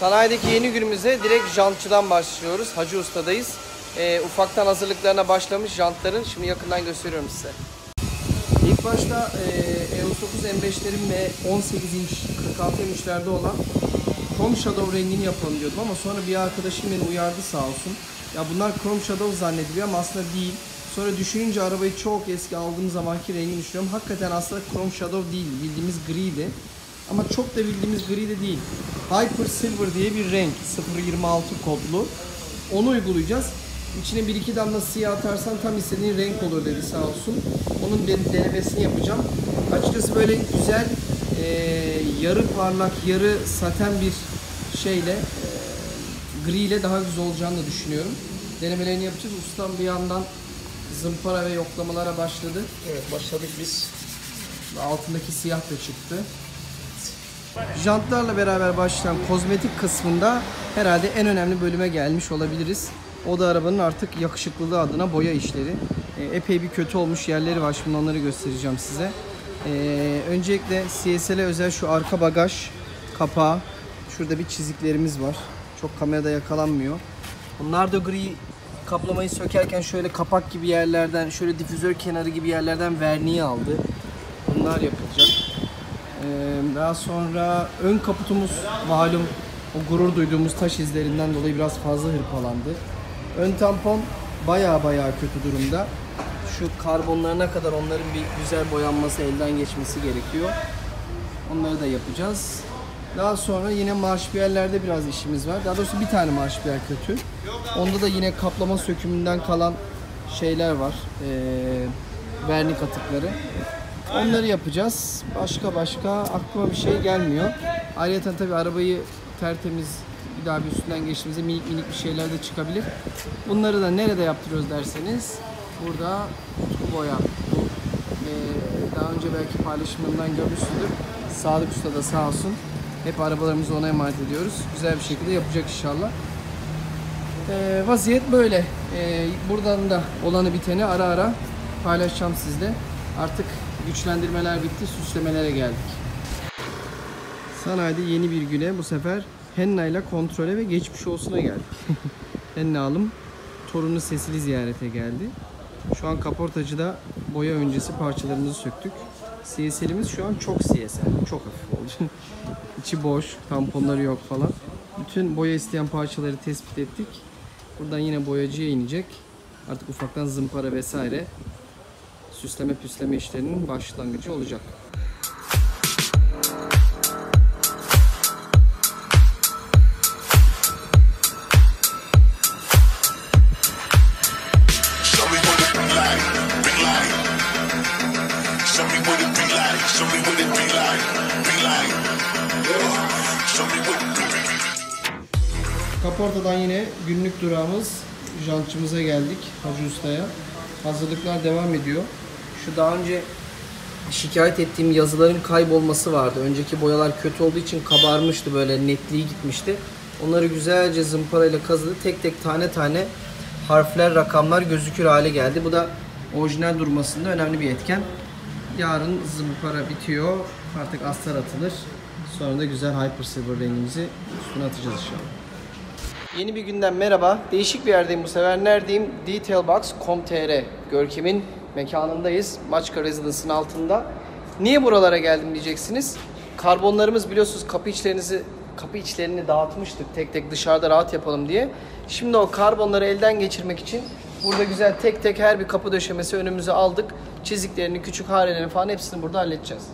Sanayideki yeni günümüze direkt jantçıdan başlıyoruz. Hacı Usta'dayız. Ufaktan hazırlıklarına başlamış jantların. Şimdi yakından gösteriyorum size. İlk başta E39 M5'lerim ve 18 inç 46 inçlerde olan Chrome Shadow rengini yapalım diyordum ama sonra bir arkadaşım beni uyardı sağ olsun. Ya bunlar Chrome Shadow zannediliyor ama aslında değil. Sonra düşününce arabayı çok eski aldığım zamanki rengini düşünüyorum. Hakikaten aslında Chrome Shadow değil, bildiğimiz griydi. Ama çok da bildiğimiz gri de değil. Hyper Silver diye bir renk, 026 kodlu. Onu uygulayacağız. İçine 1-2 damla siyah atarsan tam istediğin renk olur dedi sağ olsun. Onun denemesini yapacağım. Açıkçası böyle güzel yarı parlak, yarı saten bir şeyle gri ile daha güzel olacağını da düşünüyorum. Denemelerini yapacağız. Ustam bir yandan zımpara ve yoklamalara başladı. Evet, başladık biz. Altındaki siyah da çıktı. Jantlarla beraber başlayan kozmetik kısmında herhalde en önemli bölüme gelmiş olabiliriz. O da arabanın artık yakışıklılığı adına boya işleri. Epey bir kötü olmuş yerleri var. Şimdi onları göstereceğim size. Öncelikle CSL'e özel şu arka bagaj kapağı. Şurada bir çiziklerimiz var. Çok kamerada yakalanmıyor. Bunlar da gri kaplamayı sökerken şöyle kapak gibi yerlerden, şöyle difüzör kenarı gibi yerlerden verniği aldı. Bunlar yapılacak. Daha sonra ön kaputumuz malum o gurur duyduğumuz taş izlerinden dolayı biraz fazla hırpalandı. Ön tampon baya kötü durumda. Şu karbonlarına kadar onların bir güzel boyanması, elden geçmesi gerekiyor. Onları da yapacağız. Daha sonra yine marşpiyerlerde biraz işimiz var. Daha doğrusu bir tane marşpiyer kötü. Onda da yine kaplama sökümünden kalan şeyler var. Vernik atıkları. Onları yapacağız. Başka aklıma bir şey gelmiyor. Ayrıca tabii arabayı tertemiz bir daha bir üstünden geçtiğimizde minik bir şeyler de çıkabilir. Bunları da nerede yaptırıyoruz derseniz burada Utku Boya. Daha önce belki paylaşımlarından görmüşsündür. Sadık Usta da sağ olsun. Hep arabalarımızı ona emanet ediyoruz. Güzel bir şekilde yapacak inşallah. Vaziyet böyle. Buradan da olanı biteni ara paylaşacağım sizle. Artık güçlendirmeler bitti, süslemelere geldik. Sanayide yeni bir güne bu sefer henna ile kontrole ve geçmiş olsuna geldik. Henna alım torunu Sesil'i ziyarete geldi. Şu an kaportacıda boya öncesi parçalarımızı söktük. CSL'imiz şu an çok CSL, çok hafif oldu. İçi boş, tamponları yok falan. Bütün boya isteyen parçaları tespit ettik. Buradan yine boyacıya inecek. Artık ufaktan zımpara vesaire süsleme işlerinin başlangıcı olacak. Kaportadan yine günlük durağımız jantçımıza geldik, Hacı Usta'ya. Hazırlıklar devam ediyor. Şu daha önce şikayet ettiğim yazıların kaybolması vardı. Önceki boyalar kötü olduğu için kabarmıştı, böyle netliği gitmişti. Onları güzelce zımparayla kazıdı. Tek tek tane harfler, rakamlar gözükür hale geldi. Bu da orijinal durmasında önemli bir etken. Yarın zımpara bitiyor. Artık astar atılır. Sonra da güzel Hyper Silver rengimizi üstüne atacağız inşallah. Yeni bir günden merhaba. Değişik bir yerdeyim bu sefer. Neredeyim? Detailbox.com.tr Görkem'in mekanındayız. Maçka Residence'ın altında. Niye buralara geldim diyeceksiniz. Karbonlarımız biliyorsunuz kapı içlerini dağıtmıştık. Tek tek dışarıda rahat yapalım diye. Şimdi o karbonları elden geçirmek için burada güzel tek tek her bir kapı döşemesi önümüze aldık. Çiziklerini, küçük harelerini falan hepsini burada halledeceğiz.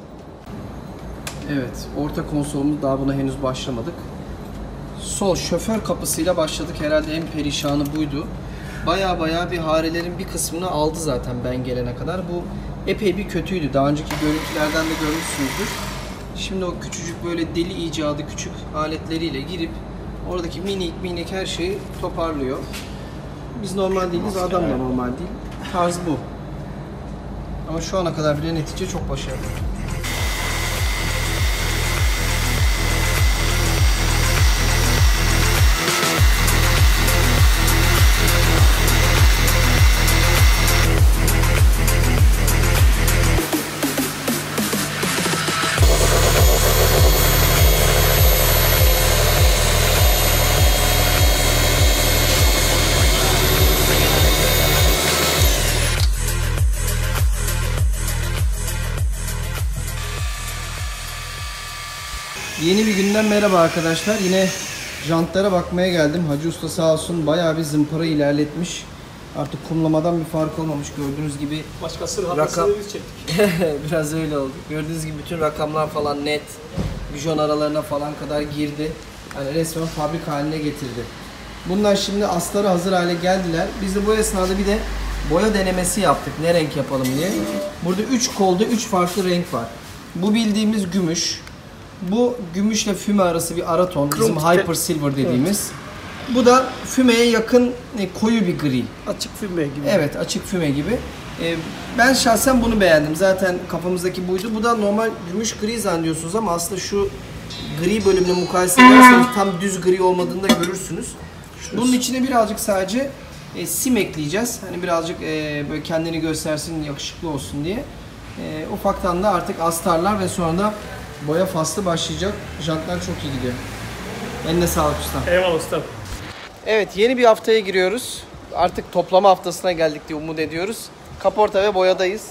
Evet, orta konsolumuz, daha buna henüz başlamadık. Sol şoför kapısıyla başladık. Herhalde en perişanı buydu. Baya bir harelerin bir kısmını aldı zaten ben gelene kadar. Bu epey bir kötüydü. Daha önceki görüntülerden de görmüşsünüzdür. Şimdi o küçücük böyle deli icadı küçük aletleriyle girip oradaki minik her şeyi toparlıyor. Biz normal değiliz, adam da normal değil. Tarz bu. Ama şu ana kadar bile netice çok başarılı. Yeni bir günden merhaba arkadaşlar. Yine jantlara bakmaya geldim. Hacı Usta sağ olsun bayağı bir zımpara ilerletmiş. Artık kumlamadan bir fark olmamış. Gördüğünüz gibi başkasının hatasını biz çektik. biraz öyle oldu. Gördüğünüz gibi bütün rakamlar falan net. Bijon aralarına falan kadar girdi. Hani resmen fabrika haline getirdi. Bunlar şimdi astarı hazır hale geldiler. Biz de bu esnada bir de boya denemesi yaptık. Ne renk yapalım diye. Burada 3 kolda 3 farklı renk var. Bu bildiğimiz gümüş. Bu gümüşle füme arası bir ara ton. Bizim Hyper Silver dediğimiz. Evet. Bu da fümeye yakın koyu bir gri. Açık füme gibi. Evet, açık füme gibi. Ben şahsen bunu beğendim. Zaten kafamızdaki buydu. Bu da normal gümüş gri zannediyorsunuz ama aslında şu gri bölümüne mukayese ederseniz tam düz gri olmadığını da görürsünüz. Bunun içine birazcık sadece sim ekleyeceğiz. Hani birazcık böyle kendini göstersin, yakışıklı olsun diye. Ufaktan da artık astarlar ve sonra da boya faslı başlayacak. Jantlar çok iyi gidiyor. Eline sağlık usta. Eyvallah usta. Evet, yeni bir haftaya giriyoruz. Artık toplama haftasına geldik diye umut ediyoruz. Kaporta ve boyadayız.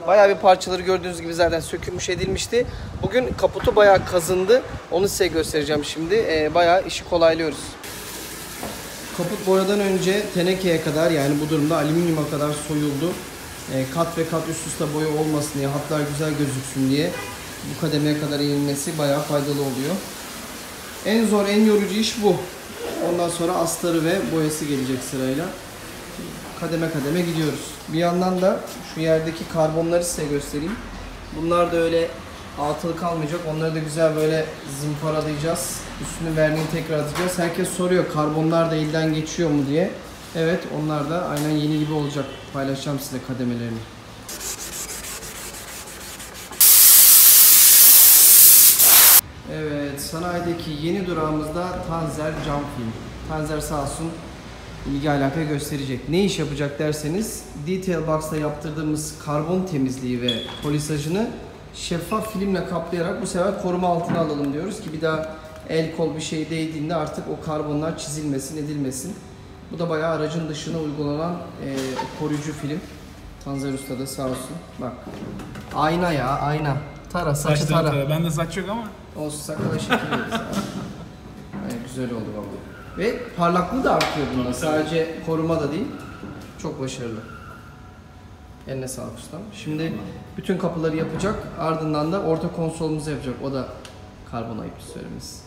Bayağı bir parçaları gördüğünüz gibi zaten sökülmüş edilmişti. Bugün kaputu bayağı kazındı. Onu size göstereceğim şimdi. Bayağı işi kolaylıyoruz. Kaput boyadan önce tenekeye kadar, yani bu durumda alüminyuma kadar soyuldu. Kat ve kat üst üste boya olmasın diye, hatlar güzel gözüksün diye bu kademeye kadar eğilmesi bayağı faydalı oluyor. En zor, en yorucu iş bu. Ondan sonra astarı ve boyası gelecek sırayla. Kademe kademe gidiyoruz. Bir yandan da şu yerdeki karbonları size göstereyim. Bunlar da öyle altılı kalmayacak. Onları da güzel böyle zımparalayacağız. Üstünü verniğini tekrar atacağız. Herkes soruyor karbonlar da elden geçiyor mu diye. Evet, onlar da aynen yeni gibi olacak. Paylaşacağım size kademelerini. Evet, sanayideki yeni durağımızda Tanzer cam film. Tanzer sağ olsun ilgi alaka gösterecek. Ne iş yapacak derseniz, Detail Box'ta yaptırdığımız karbon temizliği ve polisajını şeffaf filmle kaplayarak bu sefer koruma altına alalım diyoruz ki bir daha el kol bir şey değdiğinde artık o karbonlar çizilmesin, edilmesin. Bu da bayağı aracın dışına uygulanan koruyucu film. Tanzer Usta da sağ olsun. Bak. Ayna ya, ayna. Tara, saçı tara. Bende saç yok ama. Olsun, sakala şekil veririz. Güzel oldu baba. Ve parlaklığı da artıyor bunda. Sadece koruma da değil. Çok başarılı. Eline sağlık ustam. Şimdi bütün kapıları yapacak. Ardından da orta konsolumuzu yapacak. O da karbon ayıpçılarımız.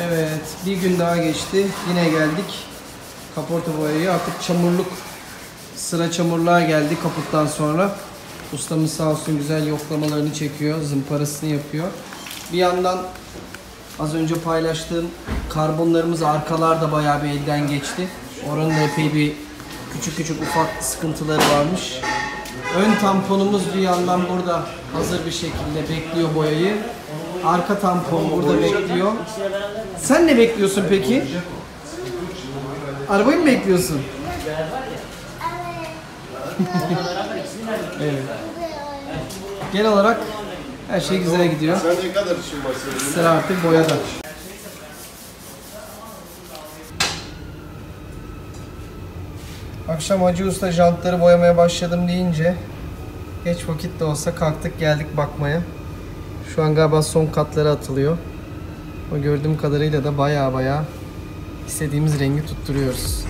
Evet, bir gün daha geçti. Yine geldik. Kaporta boyayı artık çamurluk, sıra çamurluğa geldi kaputtan sonra. Ustamız sağ olsun güzel yoklamalarını çekiyor, zımparasını yapıyor. Bir yandan az önce paylaştığım karbonlarımız arkalarda bayağı bir elden geçti. Oranın da epey bir küçük ufak sıkıntıları varmış. Ön tamponumuz bir yandan burada hazır bir şekilde bekliyor boyayı. Arka tampon burada bekliyor. Sen ne bekliyorsun peki? Arabayı mı bekliyorsun? Evet. Genel olarak her şey güzel gidiyor. Sen ne kadar işin var senin? Sıra artık boyada. Akşam Hacı Usta jantları boyamaya başladım deyince geç vakit de olsa kalktık geldik bakmaya. Şu an galiba son katları atılıyor. O gördüğüm kadarıyla da bayağı istediğimiz rengi tutturuyoruz.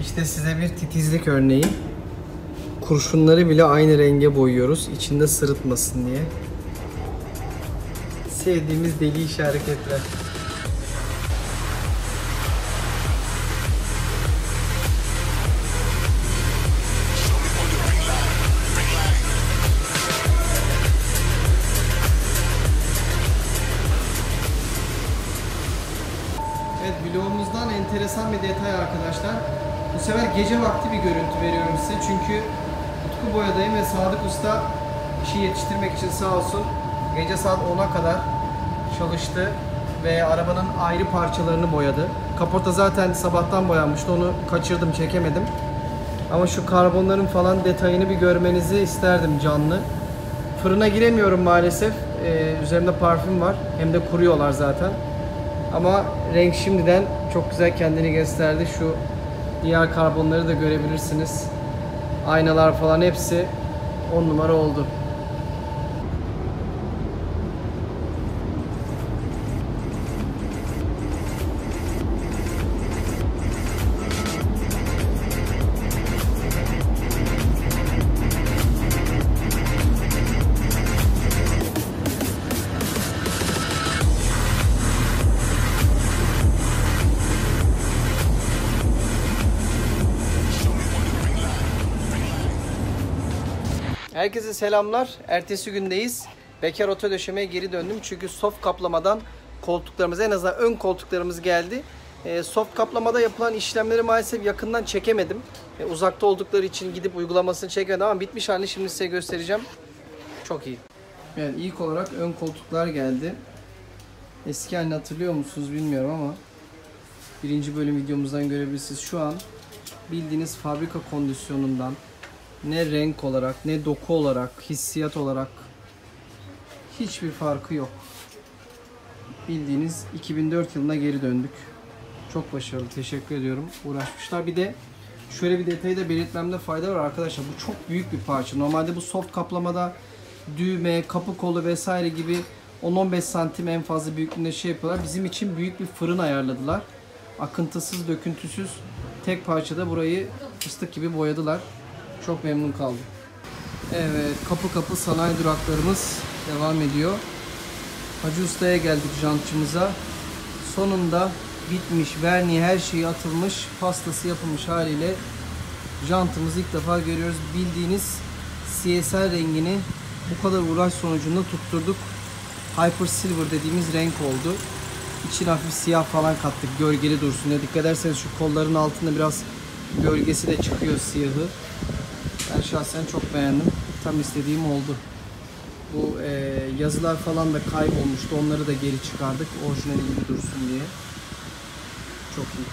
İşte size bir titizlik örneği. Kurşunları bile aynı renge boyuyoruz. İçinde sırıtmasın diye. Sevdiğimiz deli iş hareketler. Evet, vlogumuzdan enteresan bir detay arkadaşlar. Bu sefer gece vakti bir görüntü veriyorum size çünkü Utku boyadayım ve Sadık Usta işi yetiştirmek için sağ olsun gece saat 10'a kadar çalıştı ve arabanın ayrı parçalarını boyadı. Kaporta zaten sabahtan boyanmıştı, onu kaçırdım, çekemedim. Ama şu karbonların falan detayını bir görmenizi isterdim canlı. Fırına giremiyorum maalesef. Üzerimde parfüm var, hem de kuruyorlar zaten. Ama renk şimdiden çok güzel kendini gösterdi. Şu Diğer karbonları da görebilirsiniz. Aynalar falan hepsi 10 numara oldu. Herkese selamlar. Ertesi gündeyiz. Bekar oto döşemeye geri döndüm. Çünkü soft kaplamadan koltuklarımız, en azından ön koltuklarımız geldi. Soft kaplamada yapılan işlemleri maalesef yakından çekemedim. Uzakta oldukları için gidip uygulamasını çekemedim ama bitmiş halini şimdi size göstereceğim. Çok iyi. Yani ilk olarak ön koltuklar geldi. Eski halini hatırlıyor musunuz bilmiyorum ama birinci bölüm videomuzdan görebilirsiniz. Şu an bildiğiniz fabrika kondisyonundan ne renk olarak, ne doku olarak, hissiyat olarak hiçbir farkı yok. Bildiğiniz 2004 yılına geri döndük. Çok başarılı, teşekkür ediyorum. Uğraşmışlar. Bir de şöyle bir detayı da belirtmemde fayda var arkadaşlar. Bu çok büyük bir parça. Normalde bu soft kaplamada düğme, kapı kolu vesaire gibi 10-15 santim en fazla büyüklüğünde şey yapıyorlar. Bizim için büyük bir fırın ayarladılar. Akıntısız, döküntüsüz tek parçada burayı fıstık gibi boyadılar. Çok memnun kaldım. Evet, kapı kapı sanayi duraklarımız devam ediyor. Hacı Usta'ya geldik jantçımıza. Sonunda bitmiş, verniği her şeyi atılmış, pastası yapılmış haliyle jantımızı ilk defa görüyoruz. Bildiğiniz CSR rengini bu kadar uğraş sonucunda tutturduk. Hyper Silver dediğimiz renk oldu. İçine hafif siyah falan kattık, gölgeli dursun diye. Dikkat ederseniz şu kolların altında biraz gölgesi de çıkıyor, siyahı. Ben şahsen çok beğendim. Tam istediğim oldu. Bu yazılar falan da kaybolmuştu. Onları da geri çıkardık. Orijinali gibi dursun diye. Çok iyi.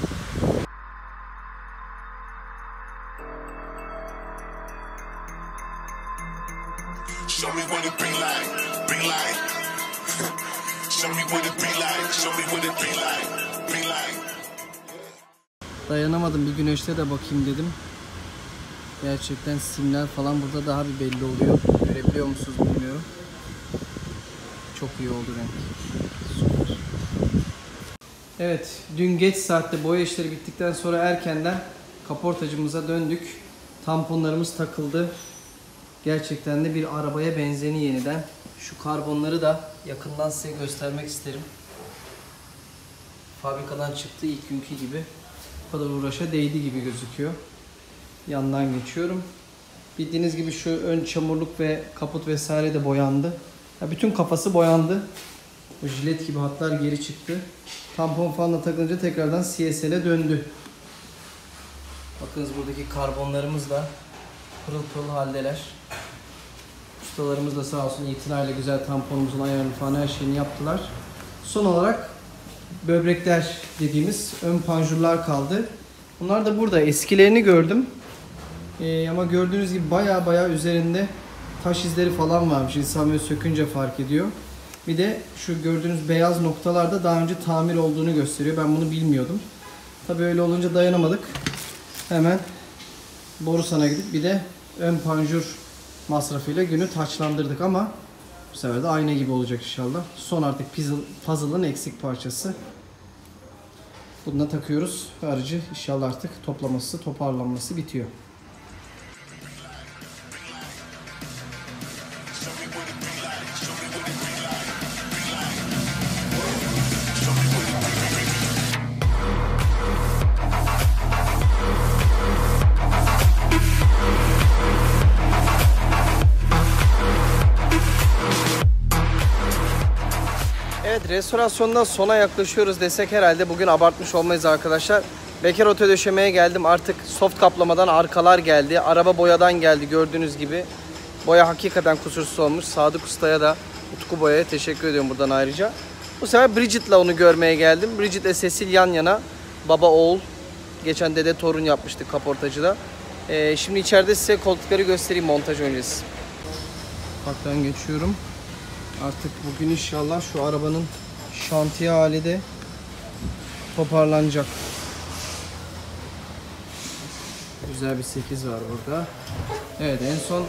Show me what it be like. Be like. Show me what it be like. Show me what it be like. Be like. Dayanamadım, bir güneşte de bakayım dedim. Gerçekten simler falan burada daha bir belli oluyor. Görebiliyor musunuz bilmiyorum. Çok iyi oldu renk. Süper. Evet, dün geç saatte boya işleri bittikten sonra erkenden kaportacımıza döndük. Tamponlarımız takıldı. Gerçekten de bir arabaya benzeni yeniden. Şu karbonları da yakından size göstermek isterim. Fabrikadan çıktı ilk günkü gibi. Bu kadar uğraşa değdi gibi gözüküyor. Yandan geçiyorum. Bildiğiniz gibi şu ön çamurluk ve kaput vesaire de boyandı. Ya bütün kafası boyandı. O jilet gibi hatlar geri çıktı. Tampon falan da takılınca tekrardan CSL'e döndü. Bakınız buradaki karbonlarımız da pırıl pırıl haldeler. Ustalarımız da sağ olsun itinayla güzel tamponumuzun ayarını falan her şeyini yaptılar. Son olarak böbrekler dediğimiz ön panjurlar kaldı. Bunlar da burada. Eskilerini gördüm. Ama gördüğünüz gibi baya üzerinde taş izleri falan varmış. İnsan böyle sökünce fark ediyor. Bir de şu gördüğünüz beyaz noktalarda daha önce tamir olduğunu gösteriyor. Ben bunu bilmiyordum. Tabii öyle olunca dayanamadık. Hemen Borusan'a gidip bir de ön panjur masrafıyla günü taçlandırdık ama bu sefer de ayna gibi olacak inşallah. Son artık puzzle'ın eksik parçası. Bunu takıyoruz ve aracı inşallah artık toplaması, toparlanması bitiyor. Evet, restorasyondan sona yaklaşıyoruz desek herhalde bugün abartmış olmayız arkadaşlar. Bekar oto döşemeye geldim. Artık soft kaplamadan arkalar geldi. Araba boyadan geldi gördüğünüz gibi. Boya hakikaten kusursuz olmuş. Sadık Usta'ya da Utku Boya'ya teşekkür ediyorum buradan ayrıca. Bu sefer Bridget'la onu görmeye geldim. Bridget ile Cecil yan yana. Baba oğul. Geçen dede torun yapmıştık kaportacıda. Şimdi içeride size koltukları göstereyim montaj öncesi. Ufaktan geçiyorum. Artık bugün inşallah şu arabanın şantiye hali de toparlanacak. Güzel bir 8 var burada. Evet, en son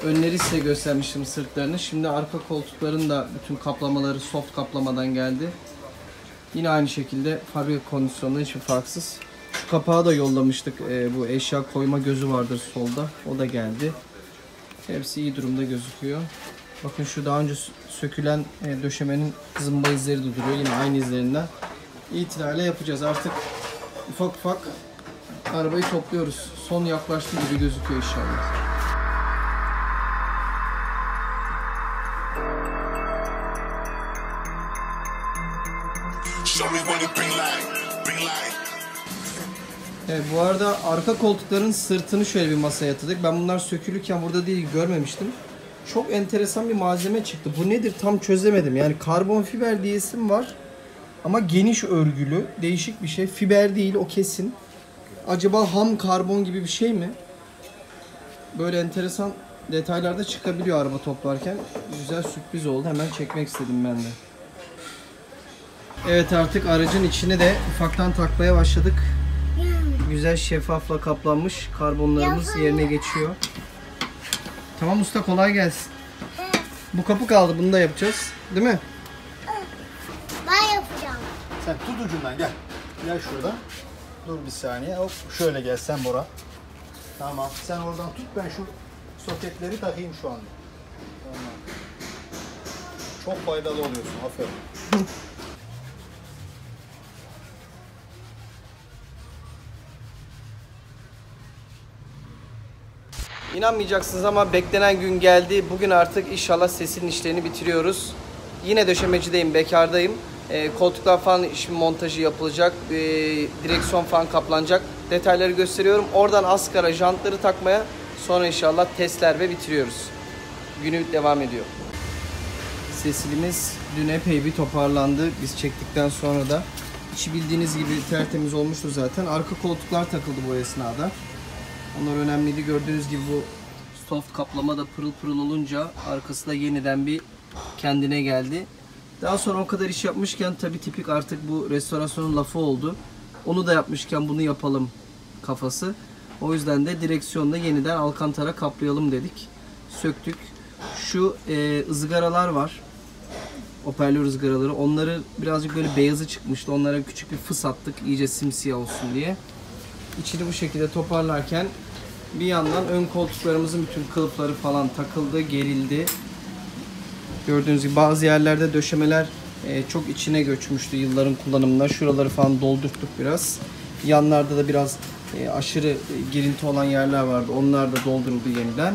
önleri size göstermiştim, sırtlarını. Şimdi arka koltukların da bütün kaplamaları soft kaplamadan geldi. Yine aynı şekilde fabrika kondisyonunda hiçbir farksız. Şu kapağı da yollamıştık. Bu eşya koyma gözü vardır solda. O da geldi. Hepsi iyi durumda gözüküyor. Bakın şu daha önce sökülen döşemenin zımba izleri de duruyor. Yine aynı izlerinden itinayla yapacağız. Artık ufak ufak arabayı topluyoruz. Son yaklaştı gibi gözüküyor inşallah. Evet, bu arada arka koltukların sırtını şöyle bir masaya yatırdık. Ben bunlar sökülürken burada değil görmemiştim. Çok enteresan bir malzeme çıktı. Bu nedir tam çözemedim. Yani karbon fiber diye isim var. Ama geniş örgülü. Değişik bir şey. Fiber değil, o kesin. Acaba ham karbon gibi bir şey mi? Böyle enteresan detaylarda çıkabiliyor araba toplarken. Güzel sürpriz oldu. Hemen çekmek istedim ben de. Evet, artık aracın içini de ufaktan takmaya başladık. Güzel şeffafla kaplanmış karbonlarımız yerine geçiyor. Tamam usta, kolay gelsin. Bu kapı kaldı, bunu da yapacağız. Değil mi? Ben yapacağım. Sen tut ucundan gel. Gel şuradan. Dur bir saniye. Hop şöyle gel sen Bora. Tamam. Sen oradan tut, ben şu soketleri takayım şu anda. Tamam. Çok faydalı oluyorsun. Aferin. İnanmayacaksınız ama beklenen gün geldi. Bugün artık inşallah sesin işlerini bitiriyoruz. Yine döşemecideyim, bekardayım. Koltuklar falan iş montajı yapılacak. Direksiyon falan kaplanacak. Detayları gösteriyorum. Oradan askara jantları takmaya, sonra inşallah testler ve bitiriyoruz. Günü devam ediyor. Sesilimiz dün epey bir toparlandı. Biz çektikten sonra da içi bildiğiniz gibi tertemiz olmuştu zaten. Arka koltuklar takıldı bu esnada. Onlar önemliydi. Gördüğünüz gibi bu soft kaplama da pırıl pırıl olunca arkası da yeniden bir kendine geldi. Daha sonra o kadar iş yapmışken tabii tipik artık bu restorasyonun lafı oldu. Onu da yapmışken bunu yapalım kafası. O yüzden de direksiyonda yeniden alkantara kaplayalım dedik. Söktük. Şu ızgaralar var. Hoparlör ızgaraları. Onları birazcık böyle beyazı çıkmıştı. Onlara küçük bir fıs attık. İyice simsiyah olsun diye. İçini bu şekilde toparlarken bir yandan ön koltuklarımızın bütün kılıfları falan takıldı, gerildi. Gördüğünüz gibi bazı yerlerde döşemeler çok içine göçmüştü yılların kullanımında. Şuraları falan doldurttuk biraz. Yanlarda da biraz aşırı girinti olan yerler vardı. Onlar da dolduruldu yeniden.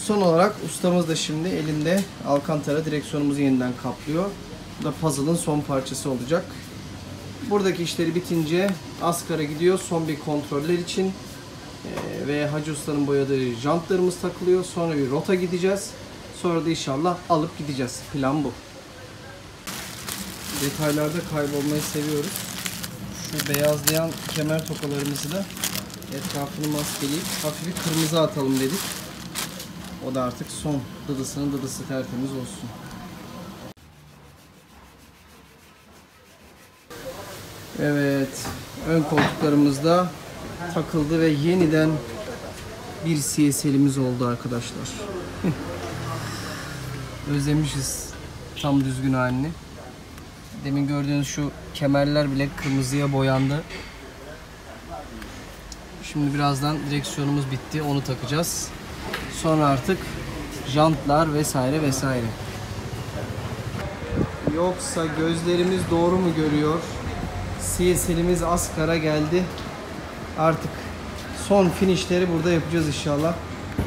Son olarak ustamız da şimdi elinde alkantara direksiyonumuzu yeniden kaplıyor. Bu da puzzle'ın son parçası olacak. Buradaki işleri bitince askara gidiyor son bir kontroller için ve Hacı Usta'nın boyadığı jantlarımız takılıyor. Sonra bir rota gideceğiz. Sonra da inşallah alıp gideceğiz. Plan bu. Detaylarda kaybolmayı seviyoruz. Şu beyazlayan kemer tokalarımızı da etrafını maskeleyip hafif bir kırmızı atalım dedik. O da artık son dıdısının dıdısı tertemiz olsun. Evet, ön koltuklarımızda takıldı ve yeniden bir CSL'imiz oldu arkadaşlar. Özlemişiz tam düzgün halini. Demin gördüğünüz şu kemerler bile kırmızıya boyandı. Şimdi birazdan direksiyonumuz bitti, onu takacağız. Sonra artık jantlar vesaire vesaire. Yoksa gözlerimiz doğru mu görüyor? CSL'imiz askara geldi. Artık son finişleri burada yapacağız inşallah.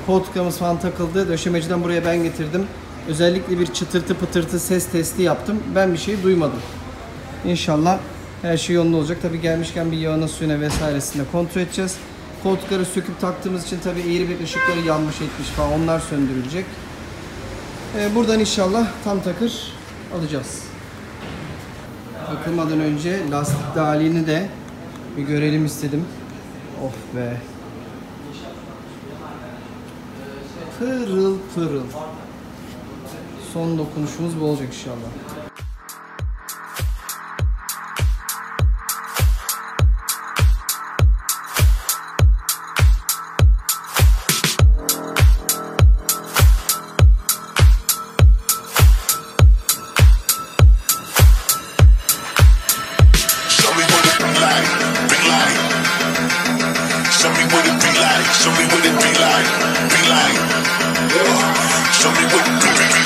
Koltuklarımız falan takıldı. Döşemeciden buraya ben getirdim. Özellikle bir çıtırtı pıtırtı ses testi yaptım. Ben bir şey duymadım. İnşallah her şey yolunda olacak. Tabi gelmişken bir yağına suyuna vesairesini de kontrol edeceğiz. Koltukları söküp taktığımız için tabi airbag ışıkları yanmış etmiş falan, onlar söndürülecek. Buradan inşallah tam takır alacağız. Takılmadan önce lastik halini de bir görelim istedim. Oh be. Pırıl pırıl. Son dokunuşumuz bu olacak inşallah. what it be like. Show me what it be like. Be like. Yeah. Show me what it be like.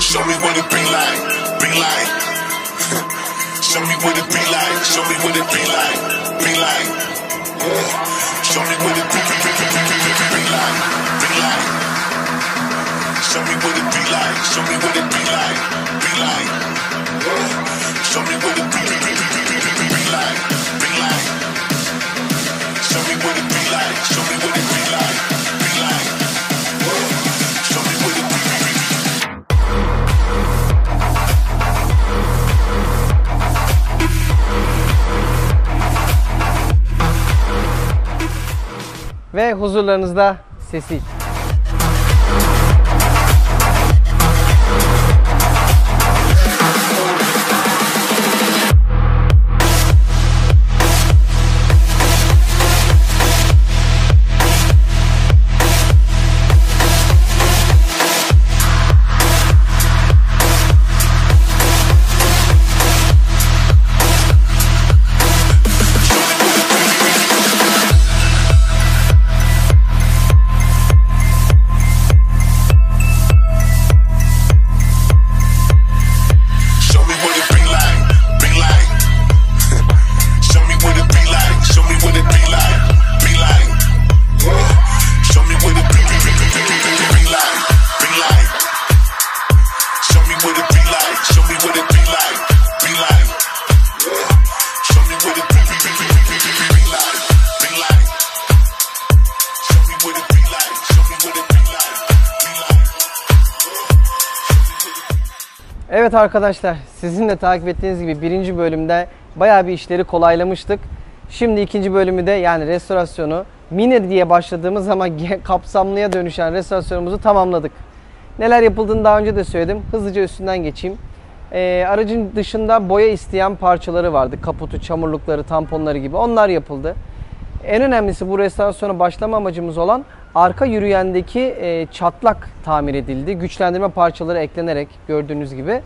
Show me what it be like, be like. Show me what it be like, show me what it be like, be like. Yeah. Show me what it be like, be like. Show me what it be like, show me what it be like, be like. Yeah. Show me what it be like, be like. Show me what it be like, show me what it be like, be like. Yeah. Show me what it be like. Ve huzurlarınızda Sesi. Evet arkadaşlar, sizin de takip ettiğiniz gibi birinci bölümde bayağı bir işleri kolaylamıştık. Şimdi ikinci bölümü de, yani restorasyonu mini diye başladığımız ama kapsamlıya dönüşen restorasyonumuzu tamamladık. Neler yapıldığını daha önce de söyledim. Hızlıca üstünden geçeyim. Aracın dışında boya isteyen parçaları vardı. Kaputu, çamurlukları, tamponları gibi. Onlar yapıldı. En önemlisi bu restorasyona başlama amacımız olan arka yürüyendeki çatlak tamir edildi. Güçlendirme parçaları eklenerek gördüğünüz gibi.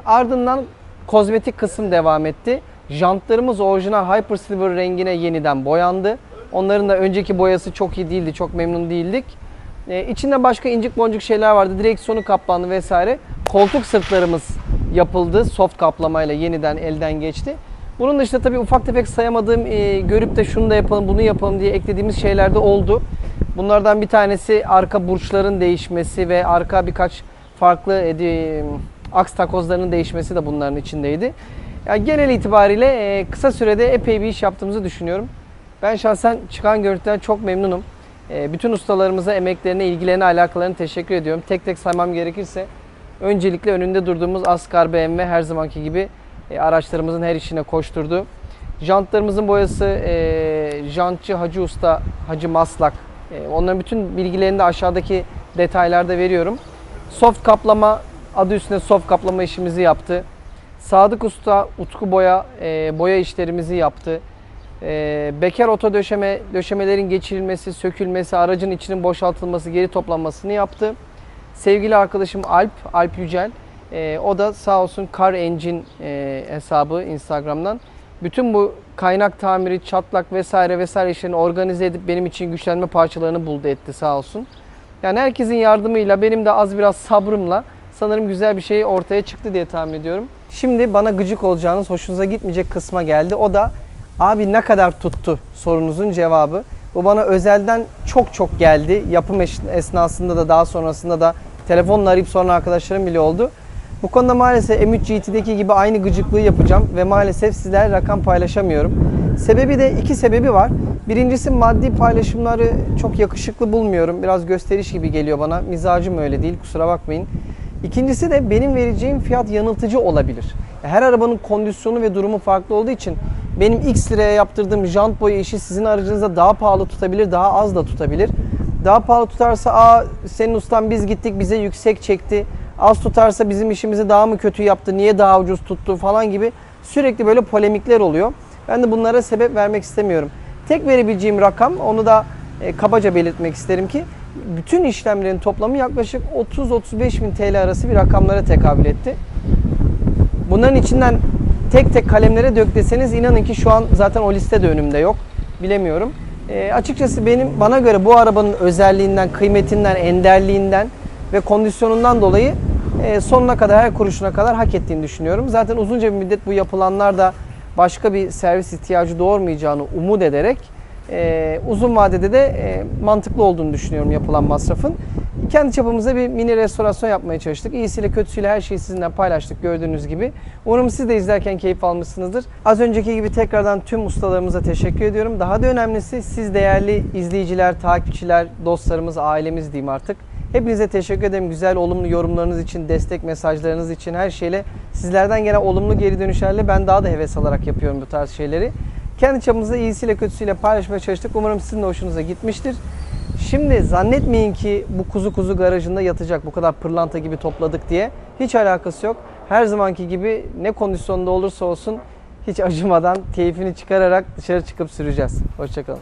Ardından kozmetik kısım devam etti. Jantlarımız orijinal Hyper Silver rengine yeniden boyandı. Onların da önceki boyası çok iyi değildi. Çok memnun değildik. İçinde başka incik boncuk şeyler vardı. Direksiyonu kaplandı vesaire. Koltuk sırtlarımız yapıldı. Soft kaplamayla yeniden elden geçti. Bunun dışında tabii ufak tefek sayamadığım, görüp de şunu da yapalım, bunu yapalım diye eklediğimiz şeyler de oldu. Bunlardan bir tanesi arka burçların değişmesi ve arka birkaç farklı aks takozlarının değişmesi de bunların içindeydi. Yani genel itibariyle kısa sürede epey bir iş yaptığımızı düşünüyorum. Ben şahsen çıkan görüntüden çok memnunum. Bütün ustalarımıza emeklerine, ilgilerine, alakalarına teşekkür ediyorum. Tek tek saymam gerekirse öncelikle önünde durduğumuz Ascar BMW her zamanki gibi araçlarımızın her işine koşturdu. Jantlarımızın boyası jantçı Hacı Usta, Hacı Maslak. Onların bütün bilgilerini de aşağıdaki detaylarda veriyorum. Soft kaplama, adı üstünde soft kaplama işimizi yaptı. Sadık Usta, Utku Boya, boya işlerimizi yaptı. Bekar oto döşemelerin geçirilmesi, sökülmesi, aracın içinin boşaltılması, geri toplanmasını yaptı. Sevgili arkadaşım Alp Yücel, o da sağ olsun Car Engine hesabı Instagram'dan bütün bu kaynak tamiri, çatlak vesaire vesaire işlerini organize edip benim için güçlenme parçalarını buldu etti sağ olsun. Yani herkesin yardımıyla, benim de az biraz sabrımla sanırım güzel bir şey ortaya çıktı diye tahmin ediyorum. Şimdi bana gıcık olacağınız, hoşunuza gitmeyecek kısma geldi. O da abi ne kadar tuttu sorunuzun cevabı. Bu bana özelden çok geldi. Yapım esnasında da daha sonrasında da telefonla arayıp soran arkadaşlarım bile oldu. Bu konuda maalesef M3 GT'deki gibi aynı gıcıklığı yapacağım ve maalesef sizlerle rakam paylaşamıyorum. Sebebi de iki sebebi var. Birincisi maddi paylaşımları çok yakışıklı bulmuyorum. Biraz gösteriş gibi geliyor bana. Mizacım öyle değil, kusura bakmayın. İkincisi de benim vereceğim fiyat yanıltıcı olabilir. Her arabanın kondisyonu ve durumu farklı olduğu için benim X liraya yaptırdığım jant boya işi sizin aracınızda daha pahalı tutabilir, daha az da tutabilir. Daha pahalı tutarsa senin ustan biz gittik bize yüksek çekti. Az tutarsa bizim işimizi daha mı kötü yaptı, niye daha ucuz tuttu falan gibi sürekli böyle polemikler oluyor. Ben de bunlara sebep vermek istemiyorum. Tek verebileceğim rakam, onu da kabaca belirtmek isterim ki bütün işlemlerin toplamı yaklaşık 30-35 bin TL arası bir rakamlara tekabül etti. Bunların içinden tek tek kalemlere dök deseniz inanın ki şu an zaten o liste de önümde yok. Bilemiyorum. Açıkçası bana göre bu arabanın özelliğinden, kıymetinden, enderliğinden ve kondisyonundan dolayı sonuna kadar, her kuruşuna kadar hak ettiğini düşünüyorum. Zaten uzunca bir müddet bu yapılanlar da başka bir servis ihtiyacı doğurmayacağını umut ederek uzun vadede de mantıklı olduğunu düşünüyorum yapılan masrafın. Kendi çapımızda bir mini restorasyon yapmaya çalıştık. İyisiyle kötüsüyle her şeyi sizinle paylaştık gördüğünüz gibi. Umarım siz de izlerken keyif almışsınızdır. Az önceki gibi tekrardan tüm ustalarımıza teşekkür ediyorum. Daha da önemlisi siz değerli izleyiciler, takipçiler, dostlarımız, ailemiz diyeyim artık. Hepinize teşekkür ederim. Güzel, olumlu yorumlarınız için, destek mesajlarınız için, her şeyle sizlerden gelen olumlu geri dönüşlerle ben daha da heves alarak yapıyorum bu tarz şeyleri. Kendi çapımızda iyisiyle kötüsüyle paylaşmaya çalıştık. Umarım sizin de hoşunuza gitmiştir. Şimdi zannetmeyin ki bu kuzu garajında yatacak, bu kadar pırlanta gibi topladık diye. Hiç alakası yok. Her zamanki gibi ne kondisyonda olursa olsun hiç acımadan, keyfini çıkararak dışarı çıkıp süreceğiz. Hoşça kalın.